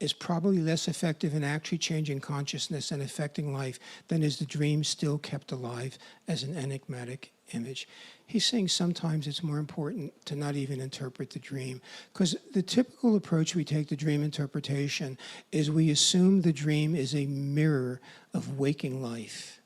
is probably less effective in actually changing consciousness and affecting life than is the dream still kept alive as an enigmatic image." He's saying sometimes it's more important to not even interpret the dream, because the typical approach we take to dream interpretation is we assume the dream is a mirror of waking life.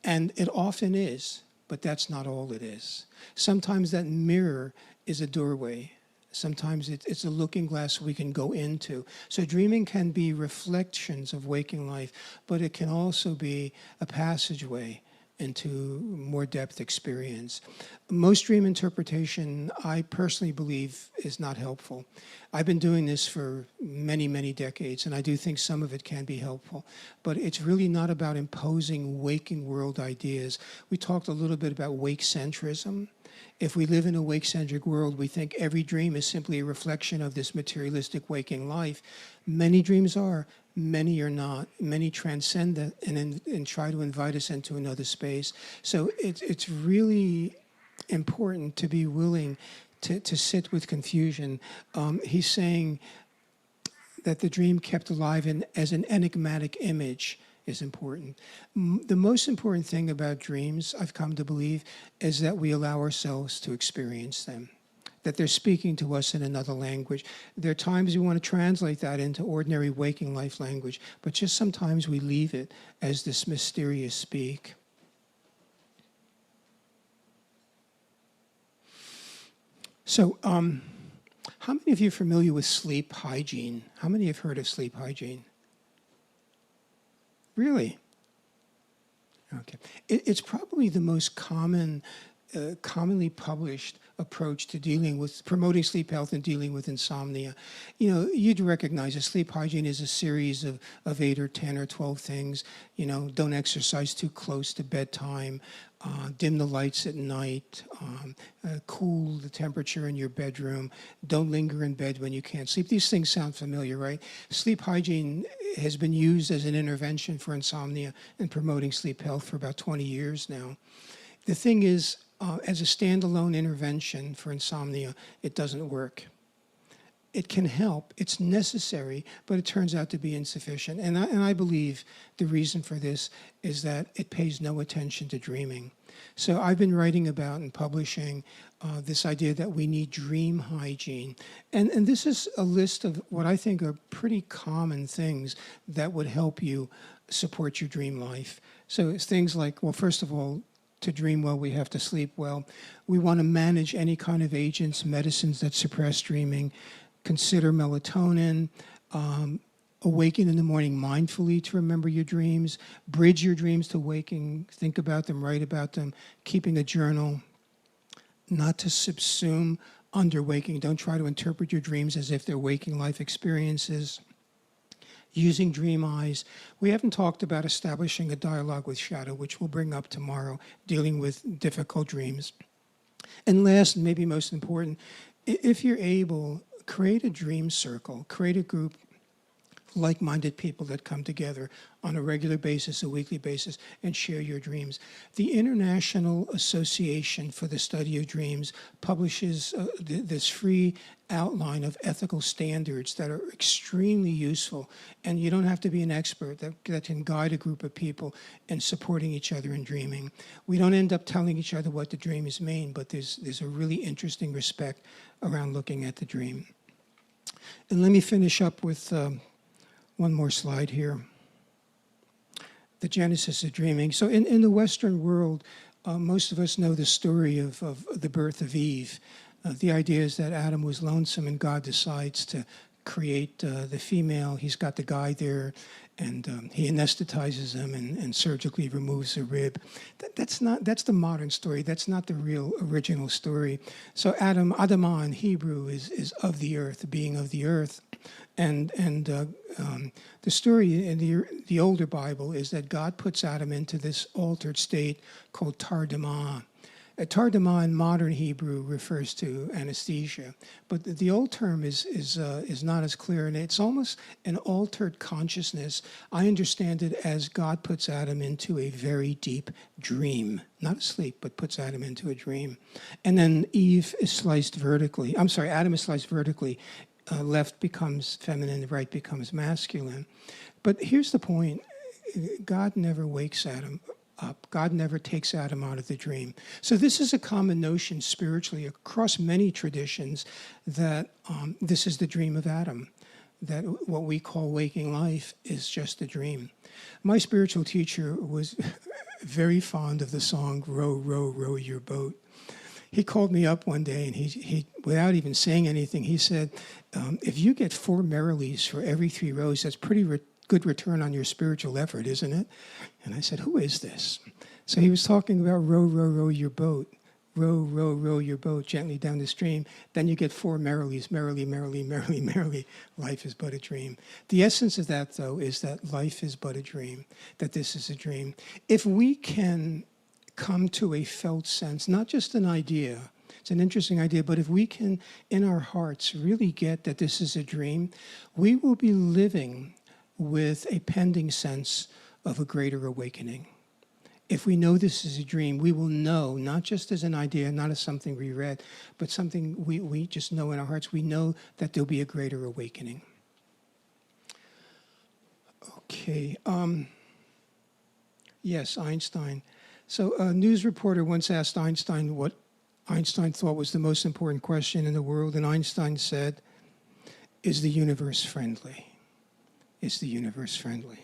And it often is, but that's not all it is. Sometimes that mirror is a doorway. Sometimes it's a looking glass we can go into. So dreaming can be reflections of waking life, but it can also be a passageway into more depth experience. Most dream interpretation, I personally believe, is not helpful. I've been doing this for many, many decades, and I do think some of it can be helpful. But it's really not about imposing waking world ideas. We talked a little bit about wake-centrism. If we live in a wake-centric world, we think every dream is simply a reflection of this materialistic waking life. Many dreams are, many are not. Many transcend that and try to invite us into another space. So it's really important to be willing to sit with confusion. He's saying that the dream kept alive as an enigmatic image is important. The most important thing about dreams, I've come to believe, is that we allow ourselves to experience them, that they're speaking to us in another language. There are times we want to translate that into ordinary waking life language, but just sometimes we leave it as this mysterious speak. So, how many of you are familiar with sleep hygiene? How many have heard of sleep hygiene? Really? Okay. It's probably the most commonly published approach to dealing with promoting sleep health and dealing with insomnia. You know, you'd recognize that sleep hygiene is a series of 8 or 10 or 12 things. You know, don't exercise too close to bedtime, dim the lights at night, cool the temperature in your bedroom, don't linger in bed when you can't sleep. These things sound familiar, right? Sleep hygiene has been used as an intervention for insomnia and promoting sleep health for about 20 years now. The thing is, as a standalone intervention for insomnia, it doesn't work. It can help, it's necessary, but it turns out to be insufficient. And I believe the reason for this is that it pays no attention to dreaming. So I've been writing about and publishing this idea that we need dream hygiene. And this is a list of what I think are pretty common things that would help you support your dream life. So it's things like, well, first of all, to dream well, we have to sleep well. We want to manage any kind of agents, medicines that suppress dreaming. Consider melatonin. Awaken in the morning mindfully to remember your dreams. Bridge your dreams to waking. Think about them, write about them. Keeping a journal. Not to subsume under waking. Don't try to interpret your dreams as if they're waking life experiences. Using dream eyes. We haven't talked about establishing a dialogue with shadow, which we'll bring up tomorrow, dealing with difficult dreams. And last, and maybe most important, if you're able, create a dream circle, create a group, like-minded people that come together on a regular basis, a weekly basis, and share your dreams. The International Association for the Study of Dreams publishes this free outline of ethical standards that are extremely useful, and you don't have to be an expert that can guide a group of people in supporting each other in dreaming. We don't end up telling each other what the dreams mean, but there's a really interesting respect around looking at the dream. And let me finish up with one more slide here. The genesis of dreaming. So in the Western world, most of us know the story of the birth of Eve. The idea is that Adam was lonesome and God decides to create the female. He's got the guy there, and he anesthetizes him and surgically removes a rib. That's the modern story. That's not the real original story. So Adamah in Hebrew is of the earth, being of the earth. And the story in the older Bible is that God puts Adam into this altered state called tardemah. Tardema in modern Hebrew refers to anesthesia, but the old term is not as clear, and it's almost an altered consciousness. I understand it as God puts Adam into a very deep dream, not asleep, but puts Adam into a dream. And then Eve is sliced vertically. I'm sorry, Adam is sliced vertically. Left becomes feminine, right becomes masculine. But here's the point. God never wakes Adam up. God never takes Adam out of the dream. So this is a common notion spiritually across many traditions that this is the dream of Adam, that what we call waking life is just a dream. My spiritual teacher was very fond of the song, Row, Row, Row Your Boat. He called me up one day, and he without even saying anything, he said, if you get 4 Merrilies for every 3 rows, that's pretty good return on your spiritual effort, isn't it? And I said, who is this? So he was talking about row, row, row your boat. Row, row, row your boat gently down the stream. Then you get 4 Merrilies, merrily, merrily, merrily, merrily. Life is but a dream. The essence of that, though, is that life is but a dream, that this is a dream. If we can come to a felt sense, not just an idea, it's an interesting idea, but if we can, in our hearts, really get that this is a dream, we will be living with a pending sense of a greater awakening. If we know this is a dream, we will know, not just as an idea, not as something we read, but something we just know in our hearts. We know that there'll be a greater awakening. Okay. Yes, Einstein. So a news reporter once asked Einstein what Einstein thought was the most important question in the world, and Einstein said, is the universe friendly? Is the universe friendly?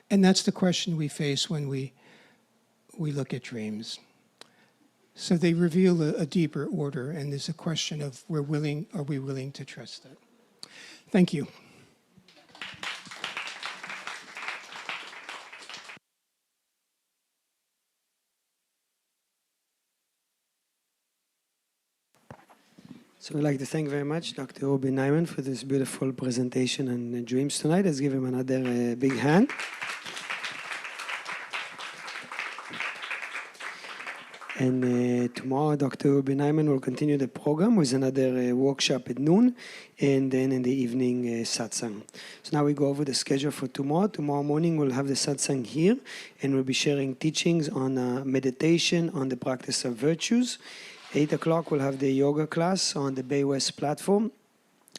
And that's the question we face when we look at dreams. So they reveal a deeper order, and there's a question of are we willing to trust it? Thank you. So I'd like to thank very much Dr. Rubin Naiman for this beautiful presentation on dreams tonight. Let's give him another big hand. And tomorrow, Dr. Rubin Naiman will continue the program with another workshop at noon, and then in the evening, satsang. So now we go over the schedule for tomorrow. Tomorrow morning, we'll have the satsang here, and we'll be sharing teachings on meditation, on the practice of virtues. 8 o'clock, we'll have the yoga class on the Bay West platform.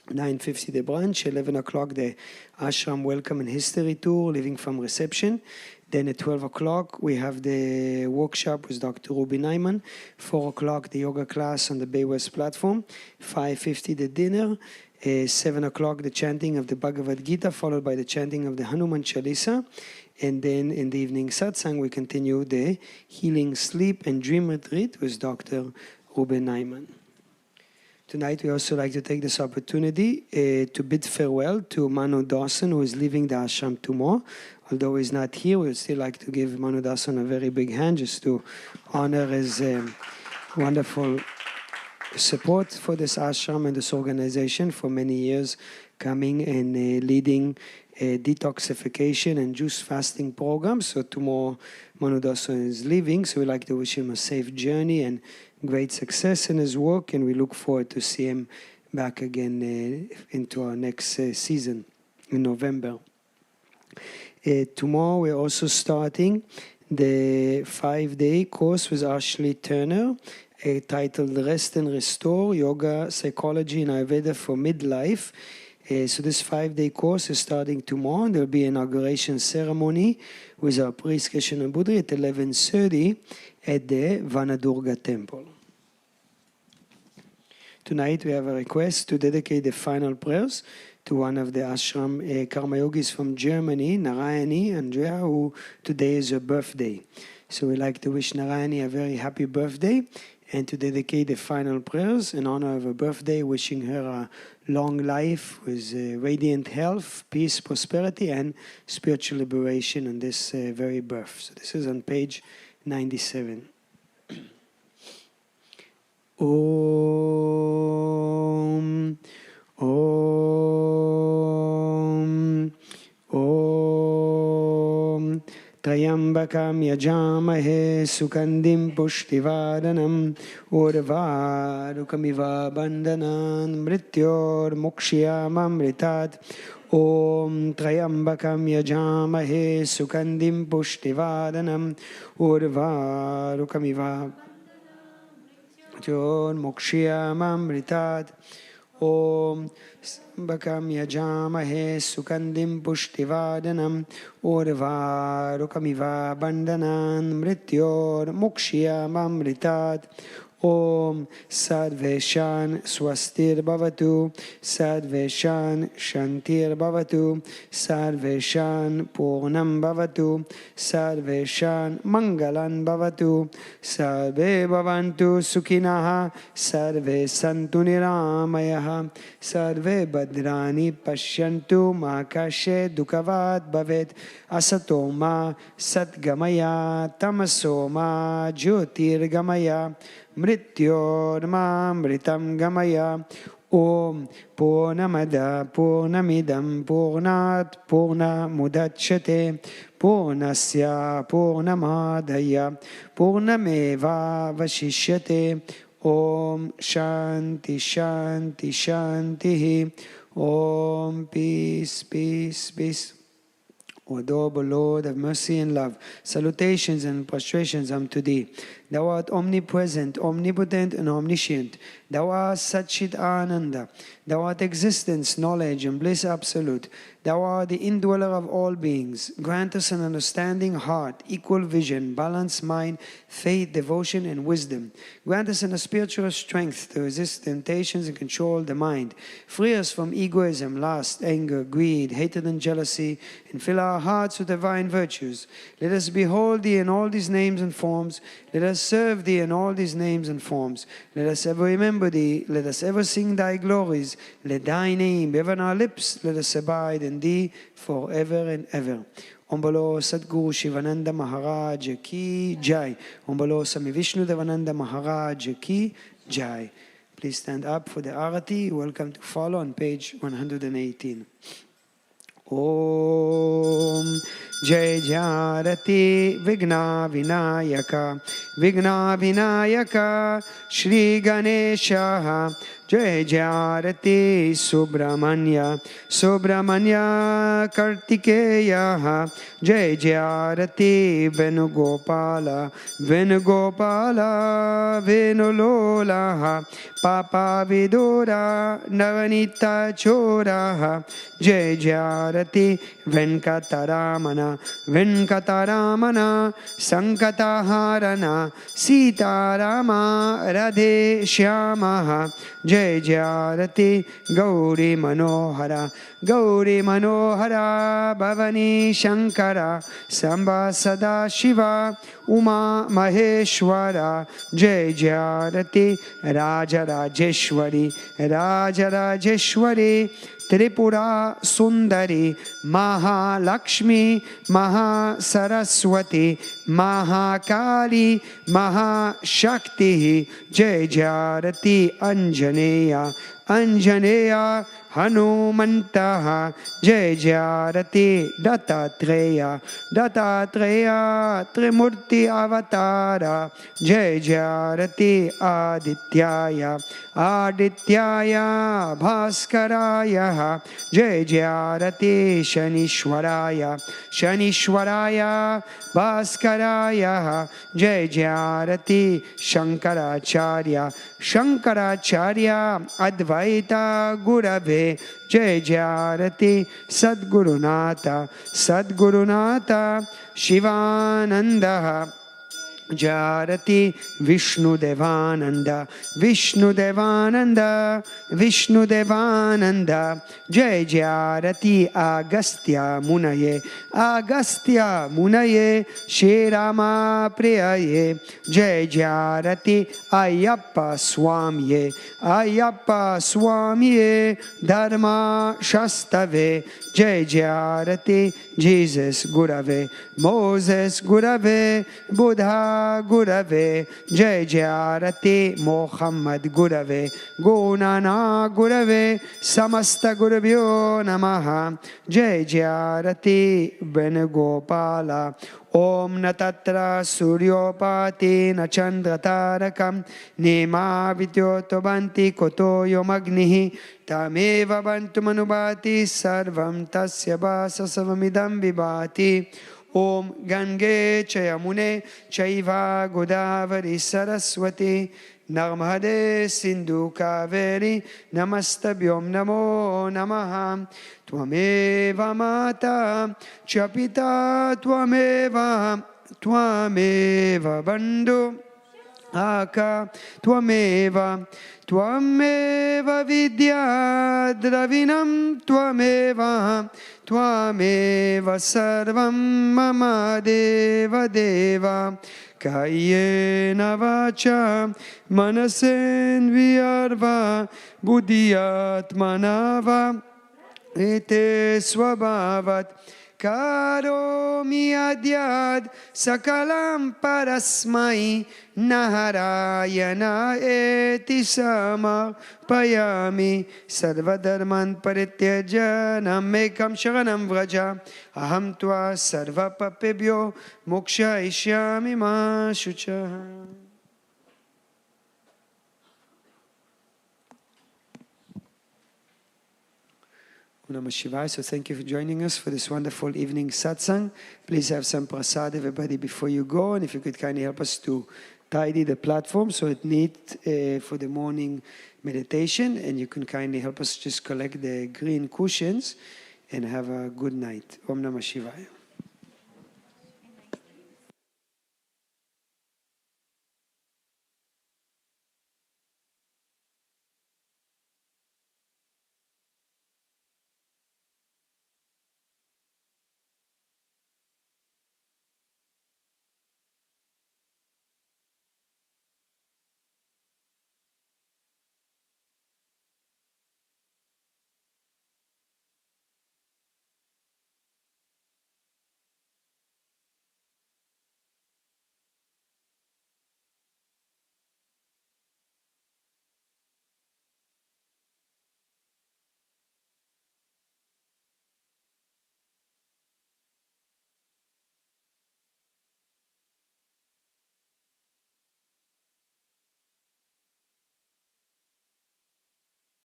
9:50 the brunch, 11 o'clock the ashram welcome and history tour, living from reception. Then at 12 o'clock, we have the workshop with Dr. Rubin Naiman. 4 o'clock, the yoga class on the Bay West platform. 5:50 the dinner. 7 o'clock, the chanting of the Bhagavad Gita, followed by the chanting of the Hanuman Chalisa. And then in the evening satsang, we continue the healing sleep and dream retreat with Dr. Rubin Naiman. Tonight, we also like to take this opportunity to bid farewell to Manu Dawson, who is leaving the ashram tomorrow. Although he's not here, we would still like to give Manu Dawson a very big hand just to honor his wonderful support for this ashram and this organization for many years, coming and leading detoxification and juice fasting programs. So tomorrow, Manu Dawson is leaving, so we'd like to wish him a safe journey and great success in his work, and we look forward to see him back again into our next season in November. Tomorrow we're also starting the 5-day course with Ashley Turner, titled Rest and Restore, Yoga, Psychology and Ayurveda for Midlife. So this 5-day course is starting tomorrow. There'll be an inauguration ceremony with our priest Krishan Budri at 11:30 at the Vanadurga temple. Tonight we have a request to dedicate the final prayers to one of the ashram karma yogis from Germany, Narayani Andrea, who today is her birthday. So we'd like to wish Narayani a very happy birthday and to dedicate the final prayers in honor of her birthday, wishing her a long life with radiant health, peace, prosperity, and spiritual liberation on this very birth. So this is on page 97. Om, Om, Om, Trayam Trayambakam yajamahe sukhandim pushtivaranam urvarukamiva bandhanan mrityor mokshyamamritat. Om Trayambakam yajamahe sukhandim pushtivaranam urvarukamiva bandhanan mokshyamamritat. Om Bakam yajamahe sukhandim pushtivadanam urvarukamiva bandhanan mrityor mokshyamamritat. Om Sadveshan Swastir Bhavatu, Sadveshan Shantir Bhavatu, Sadveshan Purnam Bhavatu, Sadveshan Mangalan Bhavatu, Sarve Bhavantu Sukhinaha, Sarve Santu Niramayaha, Sarve Badrani Pashyantu Makashe Dukavad Bhavet, Asatoma Satgamaya, Tamasoma Jyotir Gamaya, Mrityormamritam gamaya. Om Purnamada Purnamidam Purnat Purnamudachyate Purnasya Purnamadaya Purnameva Vashishyate. Om Shanti Shanti Shanti. Om Peace Peace Peace. O adorable Lord of mercy and love, salutations and prostrations unto Thee. Thou art omnipresent, omnipotent, and omniscient. Thou art Satchit Ananda. Thou art existence, knowledge, and bliss absolute. Thou art the indweller of all beings. Grant us an understanding heart, equal vision, balanced mind, faith, devotion, and wisdom. Grant us a spiritual strength to resist temptations and control the mind. Free us from egoism, lust, anger, greed, hatred, and jealousy, and fill our hearts with divine virtues. Let us behold Thee in all these names and forms. Let us serve Thee in all these names and forms. Let us ever remember Thee. Let us ever sing Thy glories. Let Thy name be ever on our lips. Let us abide in Thee forever and ever. Om Bolo Sadguru Shivananda Maharaj Ki Jai. Om Bolo Swami Vishnu Devananda Maharaj Ki Jai. Please stand up for the Arati. Welcome to follow on page 118. Om Jai Jarati Vigna Vinayaka Vigna Vinayaka Shri Ganesha Jai Jarati Subramanya Subramanya Kartikeya Jai Jarati Venugopala Venugopala Venulola Papa Vidura Navanita Chora Jai Jarati Venkataramana Venkataramana Sankataharana Sitarama Radhe Shyamaha Jai Jarati Gauri Manohara Gauri Manohara Bhavani Shankara Samba Sada Shiva Uma Maheshwara Jai Jarati Raja Rajeshwari Raja Rajeshwari Tripura Sundari Mahalakshmi Mahasaraswati Mahakali Mahashakti Jai Jarati Anjaneya Anjaneya Hanumantaha Jai Jarati Dattatreya Dattatreya Trimurti Avatara Jai Jarati Adityaya Adityaya Bhaskaraya Jai Jarati Shanishwaraya Shanishwaraya Bhaskaraya Jai Jarati Shankaracharya Shankaracharya Advaita Gurave Jai Jarati Sadgurunata Sadgurunata Shivananda Jarati Vishnu Devananda Vishnu Devananda Vishnu Devananda Jai Jarati Agastya Munaye Agastya Munaye Shri Rama Priyaye Jai Jarati Ayyappa Swamiye Ayyappa Swamiye Dharma Shastave Jai Jarati Jesus Gurave Moses Gurave Buddha Gurave, Jai Jai Arati Muhammad Gurave, Gunana Gurave, Samasta Gurabhyo Namaha, Jai Jai Arati Venugopala, Om Natatra Suryopati Nachandra Tarakam, Nema Vidyotobanti Koto Yomagnihi, Tameva Bantumanubati Sarvam Tasya Basa Savamidam Vibhati. Om Gange Chayamune Chaiva Godavari Saraswati Narmade Sindhu Kaveri Namastabhyom Namo Namaha Tvameva Mata Chapita Tvameva Bandhu Aka Tvameva Vidya Dravinam Tvameva Sarvam Mama Deva Deva Kayena Vacha Manasen Vyarva Buddhiyat Manava Ete Swabhavat Karomi Adyad Sakalam Parasmai Naharayana Eti Samarpayami Sarvadharman Parityaja Namekam Sharanam Vraja Aham Tva Sarva Papebhyo Moksha Ishyami Ma Shucha. Namah Shivaya. So thank you for joining us for this wonderful evening satsang. Please have some prasad, everybody, before you go. And if you could kindly help us to tidy the platform so it's neat for the morning meditation. And you can kindly help us just collect the green cushions and have a good night. Om Namah Shivaya.